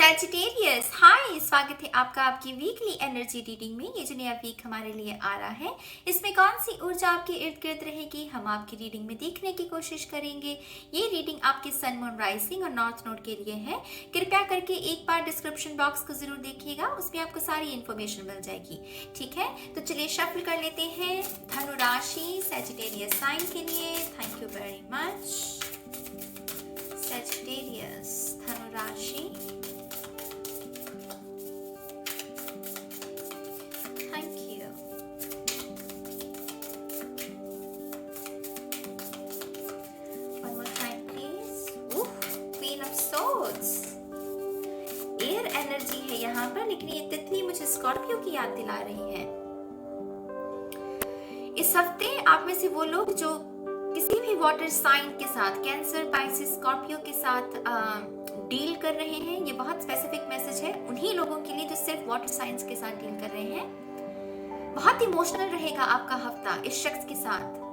Sagittarius हाय, स्वागत है आपका आपकी वीकली एनर्जी रीडिंग में। ये जो नया वीक हमारे लिए आ रहा है, इसमें कौन सी ऊर्जा आपके इर्द गिर्द रहेगी, हम आपकी रीडिंग में देखने की कोशिश करेंगे। ये रीडिंग आपके सन मून राइजिंग और नॉर्थ नोड के लिए है। कृपया करके एक बार डिस्क्रिप्शन बॉक्स को जरूर देखिएगा, उसमें आपको सारी इन्फॉर्मेशन मिल जाएगी। ठीक है, तो चलिए शफल कर लेते हैं धनु राशि सैजिटेरियस साइन के लिए। Thank you very much. Sagittarius धनु राशि, एयर एनर्जी है यहाँ पर, लेकिन ये तितली मुझे स्कॉर्पियो की याद दिला रही है। इस हफ्ते आप में से वो लोग जो किसी भी वाटर साइन के साथ, कैंसर, पाइसिस, स्कॉर्पियो के साथ डील कर रहे हैं, ये बहुत स्पेसिफिक मैसेज है उन्हीं लोगों के लिए जो सिर्फ वाटर साइंस के साथ डील कर रहे हैं। बहुत इमोशनल रहेगा आपका हफ्ता इस शख्स के साथ।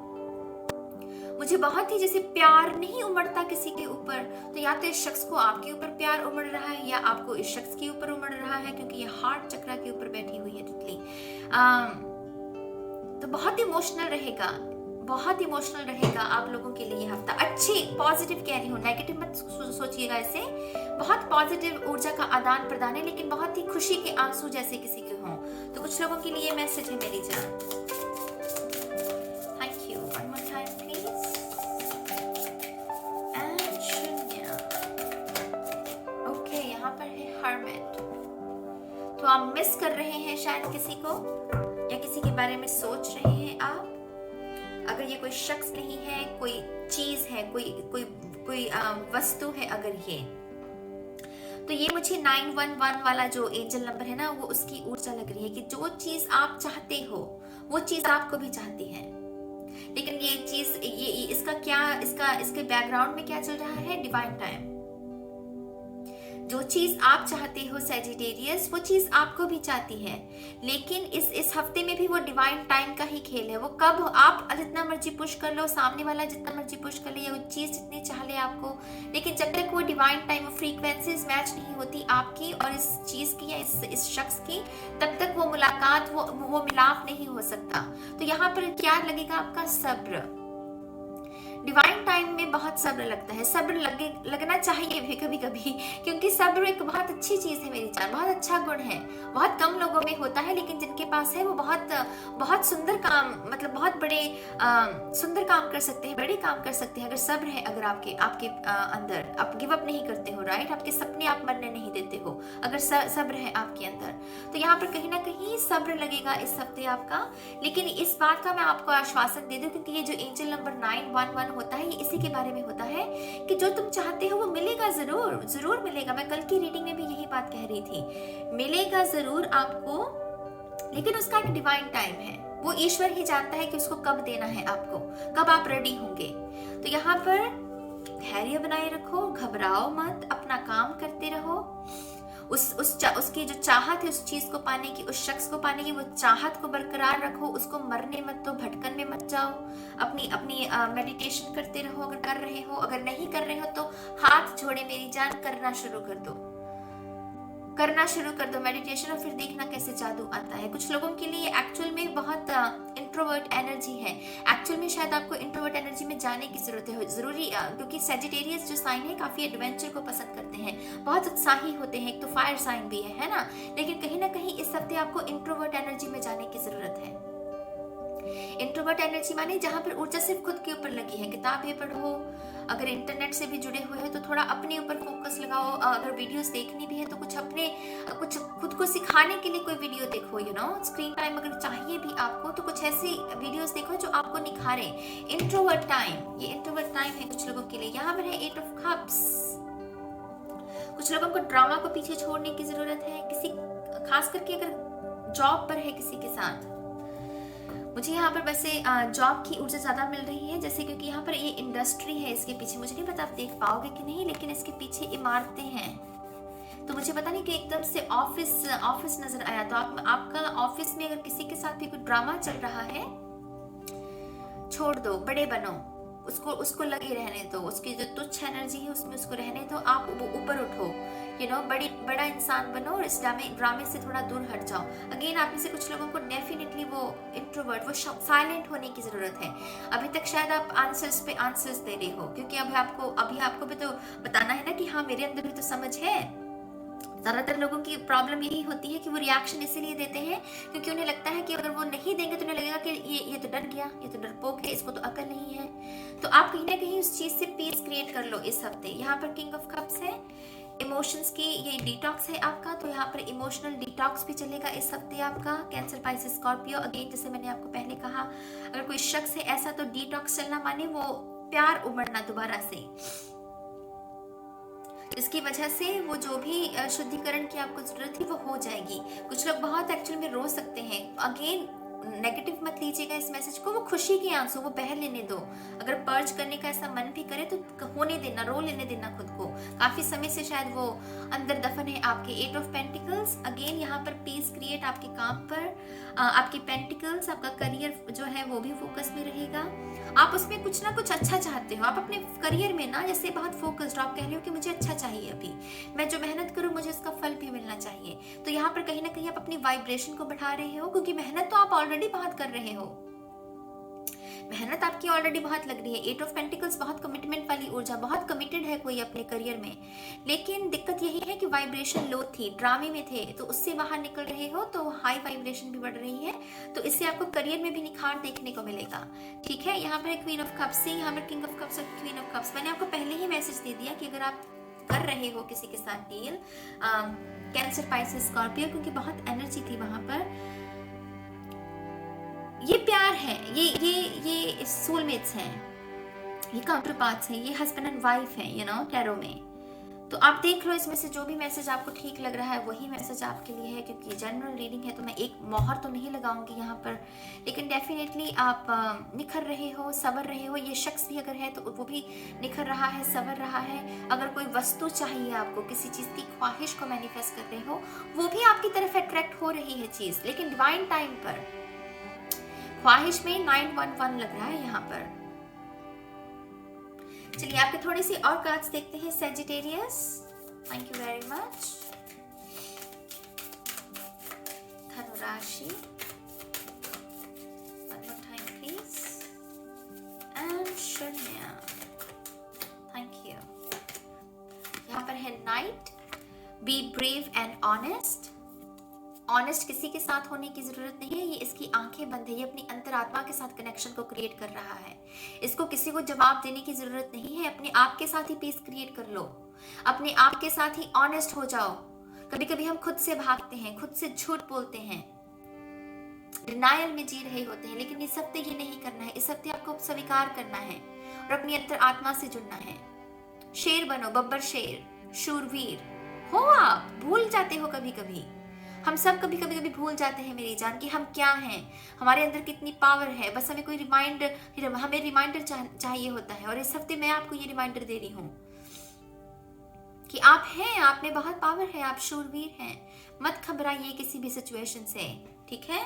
मुझे बहुत ही जैसे प्यार नहीं उमड़ता किसी के ऊपर, तो या तो इस शख्स को आपके ऊपर प्यार उमड़ रहा है या आपको इस शख्स के ऊपर उमड़ रहा है, क्योंकि ये हार्ट चक्र के ऊपर बैठी हुई है तितली। तो बहुत इमोशनल रहेगा, बहुत इमोशनल रहेगा आप लोगों के लिए ये हफ्ता। अच्छी पॉजिटिव कह रही हूँ, नेगेटिव मत सोचिएगा इसे। बहुत पॉजिटिव ऊर्जा का आदान प्रदान है, लेकिन बहुत ही खुशी के आंसू जैसे किसी के हों। तो कुछ लोगों के लिए मैसेज है मेरी जान। Thank you. One more time please. And शून्य। ओके, यहाँ पर है हर्मिट। तो आप मिस कर रहे हैं शायद किसी को, या किसी के बारे में सोच रहे हैं आप। अगर ये कोई शख्स नहीं है, कोई चीज है, कोई वस्तु है अगर ये, तो ये मुझे 911 वाला जो एंजल नंबर है ना, वो उसकी ऊर्जा लग रही है कि जो चीज आप चाहते हो वो चीज आपको भी चाहती है। लेकिन ये चीज, ये इसका क्या, इसके बैकग्राउंड में क्या चल रहा है? Divine time. जो चीज आप चाहते हो सैजिटेरियस, वो चीज आपको भी चाहती है, लेकिन इस हफ्ते में भी वो डिवाइन टाइम का ही खेल है। वो कब आप जितना मर्जी पुश कर लो, सामने वाला जितना मर्जी पुश कर ले, या वो चीज जितनी चाह ले आपको, लेकिन जब तक वो डिवाइन टाइम, वो फ्रीक्वेंसीज मैच नहीं होती आपकी और इस चीज की या इस शख्स की, तब तक वो मुलाकात, वो मिलाप नहीं हो सकता। तो यहाँ पर क्या लगेगा आपका? सब्र। डिवाइन टाइम में बहुत सब्र लगता है, सब्र लगना चाहिए भी कभी कभी, क्योंकि सब्र एक बहुत अच्छी चीज है मेरी जान, बहुत अच्छा गुण है। बहुत कम लोगों में होता है, लेकिन जिनके पास है वो बहुत सुंदर काम, मतलब बहुत बड़े सुंदर काम कर सकते हैं, बड़े काम कर सकते हैं अगर सब्र है। अगर आपके अंदर आप गिव अप नहीं करते हो, राइट, आपके सपने आप मरने नहीं देते हो, अगर सब्र है आपके अंदर, तो यहाँ पर कहीं ना कहीं सब्र लगेगा इस हफ्ते आपका। लेकिन इस बात का मैं आपको आश्वासन दे दूं, क्योंकि ये जो एंजल नंबर 911 होता है, ये इसी के बारे में होता है कि जो तुम चाहते हो वो मिलेगा, जरूर मिलेगा। मैं कल की रीडिंग में भी यही बात कह रही थी, मिलेगा जरूर आपको, लेकिन उसका एक डिवाइन टाइम है। वो ईश्वर ही जानता है कि उसको कब देना है आपको, कब आप रेडी होंगे। तो यहाँ पर धैर्य बनाए रखो, घबराओ मत, अपना काम करते रहो। उसकी जो चाहत है, उस चीज को पाने की, उस शख्स को पाने की, वो चाहत को बरकरार रखो, उसको मरने मत दो, भटकन में मत जाओ। अपनी मेडिटेशन करते रहो अगर कर रहे हो, अगर नहीं कर रहे हो तो हाथ जोड़े मेरी जान, करना शुरू कर दो मेडिटेशन, और फिर देखना कैसे जादू आता है। कुछ लोगों के लिए एक्चुअल में बहुत इंट्रोवर्ट एनर्जी है, एक्चुअल में शायद आपको इंट्रोवर्ट एनर्जी में जाने की जरूरत है, जरूरी, क्योंकि सैजिटेरियस जो साइन है काफी एडवेंचर को पसंद करते हैं, बहुत उत्साही होते हैं, एक तो फायर साइन भी है ना। लेकिन कहीं ना कहीं इस हफ्ते आपको इंट्रोवर्ट एनर्जी में जाने की जरूरत है। इंट्रोवर्ट एनर्जी माने जहां पर ऊर्जा सिर्फ खुद के ऊपर लगी है, किताबें पढ़ो, अगर इंटरनेट से भी जुड़े हुए हो तो थोड़ा अपने ऊपर फोकस लगाओ, अगर वीडियोस देखनी भी है तो कुछ खुद को सिखाने के लिए कोई वीडियो देखो, स्क्रीन टाइम अगर चाहिए भी आपको तो कुछ ऐसी वीडियोस देखो जो आपको निखारे। इंट्रोवर्ट टाइम, ये इंट्रोवर्ट टाइम है कुछ लोगों के लिए। यहाँ पर है 8 ऑफ कप्स। कुछ लोगों को ड्रामा को पीछे छोड़ने की जरूरत है, किसी खास करके अगर जॉब पर है किसी के साथ। मुझे यहाँ पर वैसे जॉब की ऊर्जा ज्यादा मिल रही है, जैसे क्योंकि यहाँ पर ये इंडस्ट्री है, इसके पीछे मुझे नहीं पता आप देख पाओगे कि नहीं, लेकिन इसके पीछे इमारतें हैं। तो मुझे पता नहीं कि एकदम से ऑफिस नजर आया। तो आपका ऑफिस में अगर किसी के साथ भी कोई ड्रामा चल रहा है, छोड़ दो, बड़े बनो, उसको उसको लगे रहने दो, उसकी जो तुच्छ एनर्जी है उसमें उसको रहने दो। आप वो ऊपर उठो, बड़ा इंसान बनो और इस ड्रामे से थोड़ा दूर हट जाओ। अगेन आप में से कुछ लोगों को डेफिनेटली वो इंट्रोवर्ट, वो साइलेंट होने की जरूरत है। अभी तक शायद आप आंसर्स पे आंसर्स दे रहे हो, क्योंकि अभी आपको भी तो बताना है ना कि हाँ मेरे अंदर भी तो समझ है। ज्यादातर लोगों की प्रॉब्लम यही होती है कि वो रिएक्शन इसीलिए देते हैं क्योंकि उन्हें लगता है कि अगर वो नहीं देंगे तो उन्हें लगेगा कि ये तो डर गया, ये तो डरपोक है, इसको तो अकल नहीं है। तो आप कहीं ना कहीं उस चीज से पीस क्रिएट कर लो इस हफ्ते। यहाँ पर किंग ऑफ कप्स है, इमोशंस की ये डिटॉक्स है आपका, तो यहाँ पर इमोशनल डिटॉक्स भी चलेगा इस हफ्ते आपका। कैंसर, पाइसेस, स्कॉर्पियो, अगेन जैसे मैंने आपको पहले कहा, अगर कोई शख्स है ऐसा तो डिटॉक्स चलना माने वो प्यार उमड़ना दोबारा से, इसकी वजह से वो जो भी शुद्धिकरण की आपको जरूरत है वो हो जाएगी। कुछ लोग बहुत एक्चुअल में रो सकते हैं, अगेन नेगेटिव मत लीजिएगा इस मैसेज को, वो खुशी के आंसू वो बह लेने दो। अगर पर्ज करने का ऐसा मन भी करे तो होने देना, रो लेने देना खुद को। काफी समय से शायद वो अंदर दफन है आपके। 8 ऑफ पेंटिकल्स, अगेन यहाँ पर पीस क्रिएट आपके काम पर, आपके पेंटिकल्स, आपका करियर जो है वो भी फोकस में रहेगा। आप उसमें कुछ ना कुछ अच्छा चाहते हो, आप अपने करियर में ना जैसे बहुत फोकस्ड, आप कह रहे हो कि मुझे अच्छा चाहिए, अभी मैं जो मेहनत करूं मुझे इसका फल भी मिलना चाहिए। तो यहाँ पर कहीं ना कहीं आप अपनी वाइब्रेशन को बढ़ा रहे हो, क्योंकि मेहनत तो आप ऑलरेडी बहुत कर रहे हो, मेहनत आपकी ऑलरेडी बहुत लग रही है। 8 ऑफ पेंटिकल्स बहुत कमिटमेंट वाली ऊर्जा, बहुत कमिटेड है कोई अपने करियर में, लेकिन दिक्कत यही है कि वाइब्रेशन लो थी, ड्रामे में थे, तो उससे बाहर निकल रहे हो तो हाई वाइब्रेशन भी बढ़ रही है, तो इससे आपको करियर में भी निखार देखने को मिलेगा। ठीक है, यहाँ पर क्वीन ऑफ कप्स है, यहाँ पर किंग ऑफ कप्स और क्वीन ऑफ कप्स। मैंने आपको पहले ही मैसेज दे दिया कि अगर आप कर रहे हो किसी के साथ डील, कैंसर, पाइसेस, स्कॉर्पियो, क्योंकि बहुत एनर्जी थी वहां पर, ये प्यार है, ये सोलमेट्स हैं, ये काउंटर पार्ट्स हैं, ये हस्बैंड एंड वाइफ है टैरो में। तो आप देख लो इसमें से जो भी मैसेज आपको ठीक लग रहा है वही मैसेज आपके लिए है, क्योंकि जनरल रीडिंग है तो मैं एक मोहर तो नहीं लगाऊंगी यहाँ पर, लेकिन डेफिनेटली आप निखर रहे हो, सवर रहे हो। ये शख्स भी अगर है तो वो भी निखर रहा है, सवर रहा है। अगर कोई वस्तु चाहिए आपको, किसी चीज की ख्वाहिश को मैनिफेस्ट कर रहे हो, वो भी आपकी तरफ अट्रैक्ट हो रही है चीज, लेकिन डिवाइन टाइम पर। ख्वाहिश में 911 लग रहा है यहाँ पर। चलिए आपके थोड़ी सी और कार्ड्स देखते हैं। Sagittarius, thank you very much. धनु राशि, one more time please, and शून्य, थैंक यू। यहाँ पर है night, be brave and honest. Honest किसी के साथ होने की जरूरत नहीं है, ये इसकी आंखें बंद है, ये अपनी अंतरात्मा के साथ कनेक्शन को क्रिएट कर रहा है। इसको किसी को जवाब देने की जरूरत नहीं है, अपने आप के साथ ही पीस क्रिएट कर लो, अपने आप के साथ ही ऑनेस्ट हो जाओ। कभी कभी हम खुद से भागते हैं, खुद से झूठ बोलते हैं, डिनायल में जी रहे होते हैं, लेकिन इस हफ्ते ये नहीं करना है। इस हफ्ते आपको स्वीकार करना है और अपनी अंतरात्मा से जुड़ना है। शेर बनो, बब्बर शेर, शूरवीर हो। आप भूल जाते हो कभी कभी, हम सब कभी कभी भूल जाते हैं मेरी जान कि हम क्या हैं, हमारे अंदर कितनी पावर है। बस हमें कोई हमें रिमाइंडर चाहिए होता है, और इस हफ्ते मैं आपको ये रिमाइंडर दे रही हूँ कि आप हैं, आप में बहुत पावर है, आप शूरवीर हैं। मत घबराइए किसी भी सिचुएशन से, ठीक है।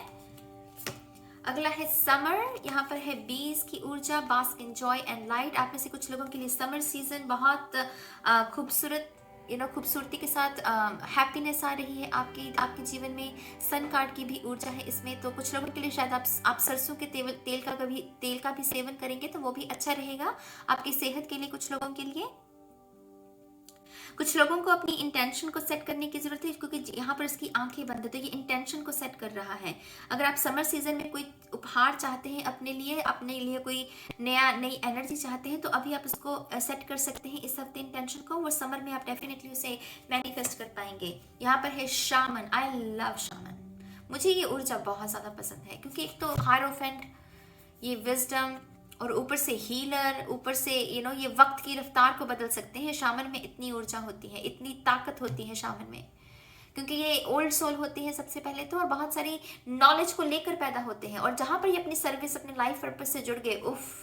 अगला है समर, यहाँ पर है बीज की ऊर्जा, bask in joy and light. आप में से कुछ लोगों के लिए समर सीजन बहुत खूबसूरत खूबसूरती के साथ हैप्पीनेस आ रही है आपके जीवन में। सन कार्ड की भी ऊर्जा है इसमें, तो कुछ लोगों के लिए शायद आप सरसों के तेल का भी सेवन करेंगे तो वो भी अच्छा रहेगा आपकी सेहत के लिए। कुछ लोगों को अपनी इंटेंशन को सेट करने की जरूरत है, क्योंकि यहाँ पर इसकी आंखें बंद है तो ये इंटेंशन को सेट कर रहा है। अगर आप समर सीजन में कोई उपहार चाहते हैं अपने लिए कोई नई एनर्जी चाहते हैं, तो अभी आप उसको सेट कर सकते हैं इस हफ्ते इंटेंशन को, वो समर में आप डेफिनेटली उसे मैनिफेस्ट कर पाएंगे। यहाँ पर है शामन, आई लव शामन, मुझे ये ऊर्जा बहुत ज्यादा पसंद है, क्योंकि एक तो हायरोफेंट, ये विजडम, और ऊपर से हीलर, ऊपर से ये वक्त की रफ्तार को बदल सकते हैं। शामन में इतनी ऊर्जा होती है, इतनी ताकत होती है शामन में, क्योंकि ये ओल्ड सोल होती है सबसे पहले तो, और बहुत सारी नॉलेज को लेकर पैदा होते हैं। और जहां पर ये अपनी सर्विस, अपने लाइफ पर्पस से जुड़ गए, उफ,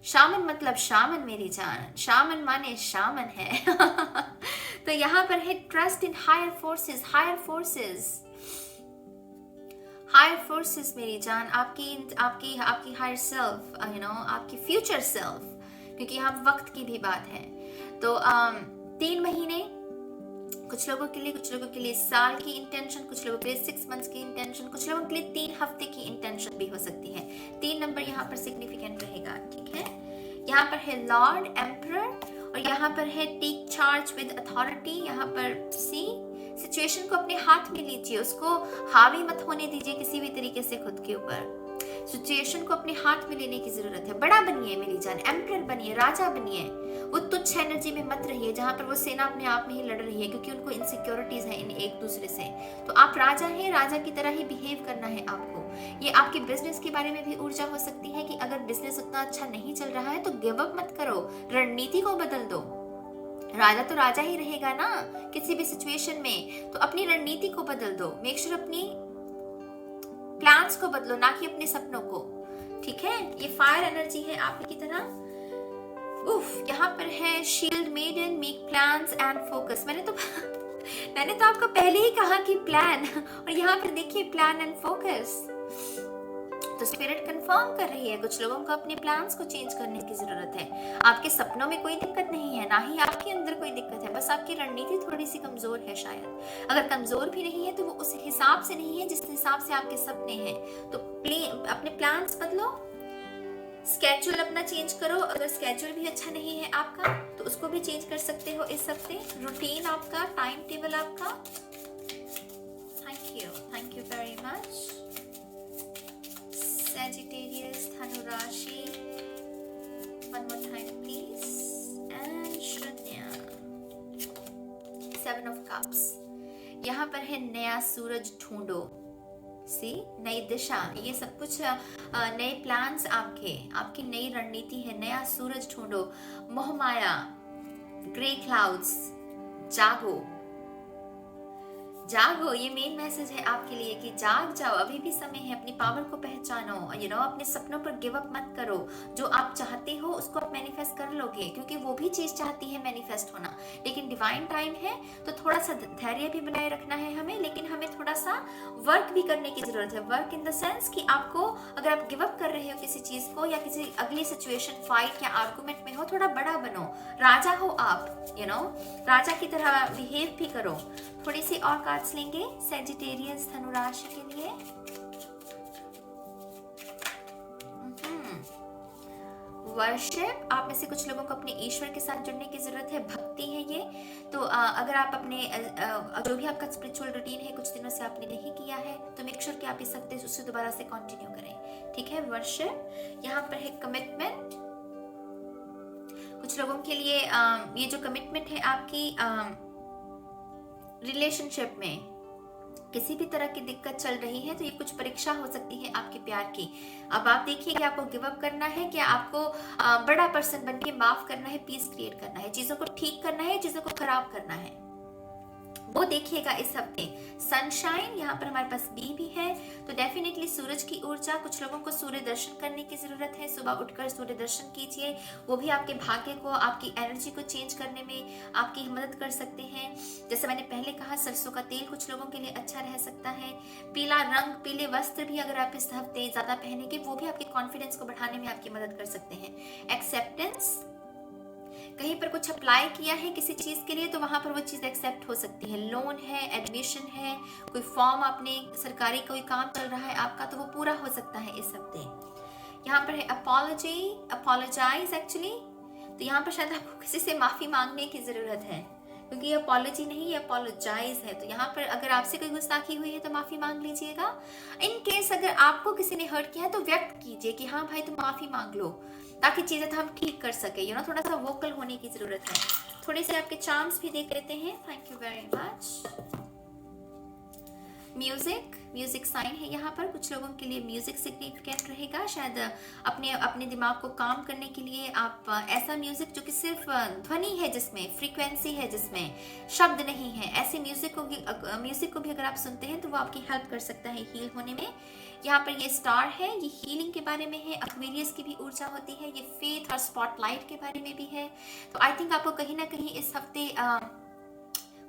शामन मतलब शामन मेरी जान, शामन माने शामन है। तो यहाँ पर है trust in higher forces, higher forces मेरी जान, आपकी आपकी आपकी हायर सेल्फ, आपकी फ्यूचर सेल्फ, क्योंकि यहाँ वक्त की भी बात है। तो 3 महीने कुछ लोगों के लिए, कुछ लोगों के लिए साल की इंटेंशन, कुछ लोगों के लिए 6 मंथ्स की इंटेंशन, कुछ लोगों के लिए 3 हफ्ते की इंटेंशन भी हो सकती है। 3 नंबर यहाँ पर सिग्निफिकेंट रहेगा, ठीक है। यहाँ पर है लॉर्ड एम्परर और यहाँ पर है टेक चार्ज विद अथॉरिटी। यहाँ पर सिचुएशन को अपने हाथ में लीजिए, उसको हावी मत होने दीजिए किसी भी तरीके से खुद के ऊपर। सिचुएशन को अपने हाथ में लेने की जरूरत है। बड़ा बनिए मेरी जान, एम्परर बनिए, राजा बनिए। वो तुच्छ एनर्जी में मत रहिए जहां पर वो सेना अपने आप में ही लड़ रही है, क्योंकि उनको इनसिक्योरिटीज है इन एक दूसरे से। तो आप राजा हैं, राजा की तरह ही बिहेव करना है आपको। ये आपके बिजनेस के बारे में भी ऊर्जा हो सकती है कि अगर बिजनेस उतना अच्छा नहीं चल रहा है तो गिव अप मत करो, रणनीति को बदल दो। राजा तो राजा ही रहेगा ना किसी भी सिचुएशन में, तो अपनी रणनीति को बदल दो। मेक श्योर अपनी प्लान्स को बदलो, ना कि अपने सपनों को, ठीक है। ये फायर एनर्जी है आपकी तरह। यहाँ पर है shield maiden, make plans and focus. मैंने तो आपको पहले ही कहा कि प्लान, और यहाँ पर देखिए प्लान एंड फोकस। तो स्पिरिट कंफर्म कर रही है कुछ लोगों को अपने प्लान्स को चेंज करने की जरूरत है। आपके सपनों में कोई दिक्कत नहीं है, ना ही आपके अंदर कोई दिक्कत है, बस आपकी रणनीति थोड़ी सी कमजोर है शायद। अगर कमजोर भी नहीं है तो वो उस हिसाब से नहीं है जिस हिसाब से आपके सपने हैं। तो अपने प्लान्स बदलो, स्केड्यूल अपना चेंज करो। अगर स्केड्यूल भी अच्छा नहीं है आपका तो उसको भी चेंज कर सकते हो इस हफ्ते। रूटीन आपका, टाइम टेबल आपका। Thank you very much. Sagittarius, Dhanu Rashi, one more time please, and Shrunya, 7 of Cups। यहाँ पर है नया सूरज ढूंढो, नई दिशा, ये सब कुछ नए प्लान्स आपकी नई रणनीति है। नया सूरज ढूंढो, मोहमाया, ग्रे क्लाउड्स, जागो जागो। ये मेन मैसेज है आपके लिए कि जाग जाओ, अभी भी समय है। अपनी पावर को पहचानो, अपने सपनों पर गिव अप मत करो। जो आप चाहते हो उसको आप मैनिफेस्ट कर लोगे, क्योंकि वो भी चीज चाहती है मैनिफेस्ट होना। लेकिन डिवाइन टाइम है तो थोड़ा सा धैर्य भी बनाए रखना है हमें, लेकिन हमें थोड़ा सा वर्क भी करने की जरूरत है। वर्क इन द सेंस कि आपको, अगर आप गिव अप कर रहे हो किसी चीज को या किसी अगली सिचुएशन, फाइट या आर्गुमेंट में हो, थोड़ा बड़ा बनो, राजा हो आप, राजा की तरह बिहेव भी करो। थोड़ी सी और कार्ड्स लेंगे सैजिटेरियस धनु राशि के लिए। वर्शिप, आप में से कुछ लोगों को अपने ईश्वर के साथ जुड़ने की जरूरत है, भक्ति है ये। तो अगर आप अपने जो भी आपका स्पिरिचुअल रूटीन है कुछ दिनों से आपने नहीं किया है तो मेक श्योर कि आप इस हफ्ते उससे दोबारा से कंटिन्यू करें, ठीक है। वर्शिप, यहाँ पर है कमिटमेंट। कुछ लोगों के लिए ये जो कमिटमेंट है आपकी रिलेशनशिप में किसी भी तरह की दिक्कत चल रही है तो ये कुछ परीक्षा हो सकती है आपके प्यार की। अब आप देखिए कि आपको गिव अप करना है, कि आपको बड़ा पर्सन बन के माफ करना है, पीस क्रिएट करना है, चीजों को ठीक करना है, चीजों को खराब करना है, वो देखिएगा इस हफ्ते। सनशाइन, यहाँ पर हमारे पास बी भी है, तो डेफिनेटली सूरज की ऊर्जा। कुछ लोगों को सूर्य दर्शन करने की जरूरत है, सुबह उठकर सूर्य दर्शन कीजिए, वो भी आपके भाग्य को, आपकी एनर्जी को चेंज करने में आपकी मदद कर सकते हैं। जैसे मैंने पहले कहा, सरसों का तेल कुछ लोगों के लिए अच्छा रह सकता है। पीला रंग, पीले वस्त्र भी अगर आप इस हफ्ते ज्यादा पहनेंगे वो भी आपके कॉन्फिडेंस को बढ़ाने में आपकी मदद कर सकते हैं। एक्सेप्टेंस, कहीं पर कुछ अप्लाई किया है किसी चीज के लिए तो वहां पर वो चीज एक्सेप्ट हो सकती है। लोन है, एडमिशन है, कोई फॉर्म, आपने सरकारी कोई काम चल रहा है आपका तो वो पूरा हो सकता है इस हफ्ते। यहाँ पर है अपोलोजाइज एक्चुअली, तो यहाँ पर शायद आपको किसी से माफी मांगने की जरूरत है, क्योंकि ये अपॉलॉजी नहीं, ये अपोलोजाइज है। तो यहाँ पर अगर आपसे कोई गुस्ताखी हुई है तो माफी मांग लीजिएगा। इन केस अगर आपको किसी ने हर्ट किया है तो व्यक्त कीजिए कि हाँ भाई तुम माफी मांग लो, ताकि चीजें हम ठीक कर सके। थोड़ा सा वोकल होने की जरूरत है। थोड़े से आपके चार्म्स भी देख लेते हैं। Thank you very much. Music sign है यहाँ पर। कुछ लोगों के लिए म्यूजिक सिग्निफिकेंट रहेगा, शायद अपने दिमाग को काम करने के लिए आप ऐसा म्यूजिक जो कि सिर्फ ध्वनि है, जिसमें फ्रीक्वेंसी है, जिसमें शब्द नहीं है, ऐसे म्यूजिक को भी अगर आप सुनते हैं तो वो आपकी हेल्प कर सकता है हील होने में। यहाँ पर ये स्टार है, ये हीलिंग के बारे में है, एक्वेरियस की भी ऊर्जा होती है, ये फेथ और स्पॉटलाइट के बारे में भी है। तो आई थिंक आपको कहीं ना कहीं इस हफ्ते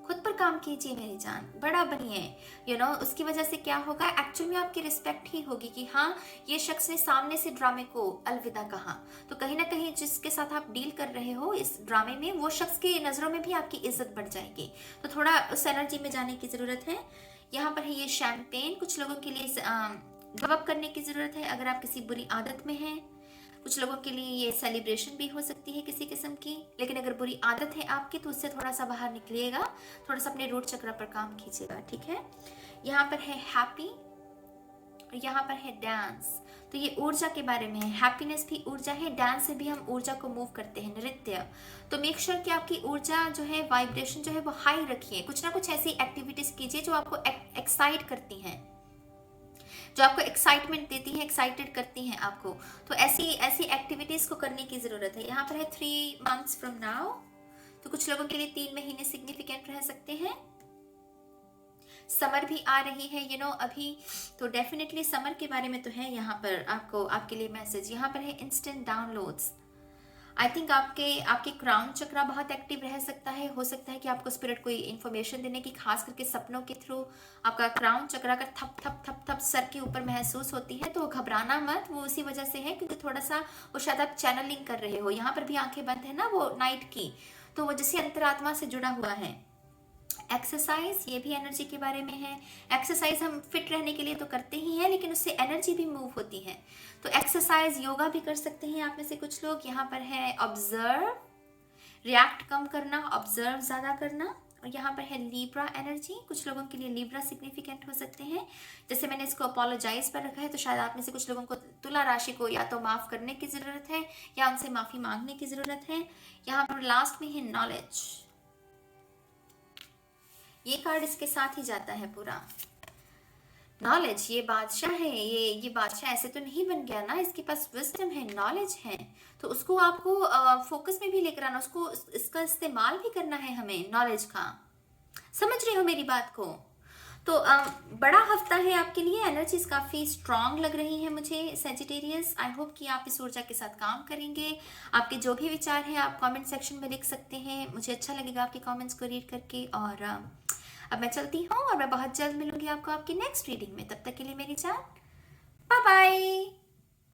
खुद पर काम कीजिए मेरी जान, बड़ा बनिए। उसकी वजह से क्या होगा, एक्चुअल में आपकी रिस्पेक्ट ही होगी कि हाँ ये शख्स ने सामने से ड्रामे को अलविदा कहा। तो कहीं ना कहीं जिसके साथ आप डील कर रहे हो इस ड्रामे में, वो शख्स की नज़रों में भी आपकी इज्जत बढ़ जाएगी। तो थोड़ा उस एनर्जी में जाने की ज़रूरत है। यहाँ पर है ये शैम्पेन, कुछ लोगों के लिए गिव अप करने की ज़रूरत है अगर आप किसी बुरी आदत में हैं। कुछ लोगों के लिए ये सेलिब्रेशन भी हो सकती है किसी किस्म की, लेकिन अगर बुरी आदत है आपकी तो उससे थोड़ा सा बाहर निकलिएगा, थोड़ा सा अपने रूट चक्र पर काम कीजिएगा, ठीक है। यहाँ पर है हैप्पी और यहाँ पर है डांस। तो ये ऊर्जा के बारे में है, हैप्पीनेस भी ऊर्जा है, डांस से भी हम ऊर्जा को मूव करते हैं, नृत्य। तो मेक श्योर कि आपकी ऊर्जा जो है, वाइब्रेशन जो है वो हाई रखिए। कुछ ना कुछ ऐसी एक्टिविटीज कीजिए जो आपको एक्साइट करती हैं, जो आपको एक्साइटमेंट देती है, एक्साइटेड करती हैं आपको। तो ऐसी एक्टिविटीज को करने की जरूरत है। यहाँ पर है 3 months from now। तो कुछ लोगों के लिए 3 महीने सिग्निफिकेंट रह सकते हैं। समर भी आ रही है अभी, तो डेफिनेटली समर के बारे में तो है यहाँ पर आपके लिए मैसेज। यहाँ पर है इंस्टेंट डाउनलोड्स। आई थिंक आपके क्राउन चक्रा बहुत एक्टिव रह सकता है। हो सकता है कि आपको स्पिरिट कोई इन्फॉर्मेशन देने की, खास करके सपनों के थ्रू आपका क्राउन चक्रा का थप थप थप थप सर के ऊपर महसूस होती है। तो घबराना मत, वो उसी वजह से है क्योंकि थोड़ा सा वो शायद आप चैनलिंग कर रहे हो। यहाँ पर भी आंखें बंद है ना वो नाइट की, तो वो जैसे अंतरात्मा से जुड़ा हुआ है। एक्सरसाइज, ये भी एनर्जी के बारे में है। एक्सरसाइज हम फिट रहने के लिए तो करते ही हैं, लेकिन उससे एनर्जी भी मूव होती है। तो एक्सरसाइज, योगा भी कर सकते हैं आप में से कुछ लोग। यहाँ पर है ऑब्जर्व, रिएक्ट कम करना, ऑब्जर्व ज्यादा करना। और यहाँ पर है लीब्रा एनर्जी। कुछ लोगों के लिए लीब्रा सिग्निफिकेंट हो सकते हैं। जैसे मैंने इसको अपोलोजाइज पर रखा है, तो शायद आप में से कुछ लोगों को तुला राशि को या तो माफ करने की जरूरत है या उनसे माफी मांगने की जरूरत है। यहाँ पर लास्ट में है नॉलेज। ये कार्ड इसके साथ ही जाता है पूरा। नॉलेज, ये बादशाह है, ये बादशाह ऐसे तो नहीं बन गया ना, इसके पास विजडम है, नॉलेज है। तो उसको आपको फोकस में भी लेकर आना, उसको इसका इस्तेमाल भी करना है हमें, नॉलेज का। समझ रहे हो मेरी बात को? तो बड़ा हफ्ता है आपके लिए, एनर्जीज काफी स्ट्रांग लग रही है मुझे सैजिटेरियस। आई होप कि आप इस ऊर्जा के साथ काम करेंगे। आपके जो भी विचार हैं आप कमेंट सेक्शन में लिख सकते हैं, मुझे अच्छा लगेगा आपके कमेंट्स को रीड करके। और अब मैं चलती हूँ और मैं बहुत जल्द मिलूंगी आपको आपकी नेक्स्ट रीडिंग में। तब तक के लिए मेरी जान, बाय बाय।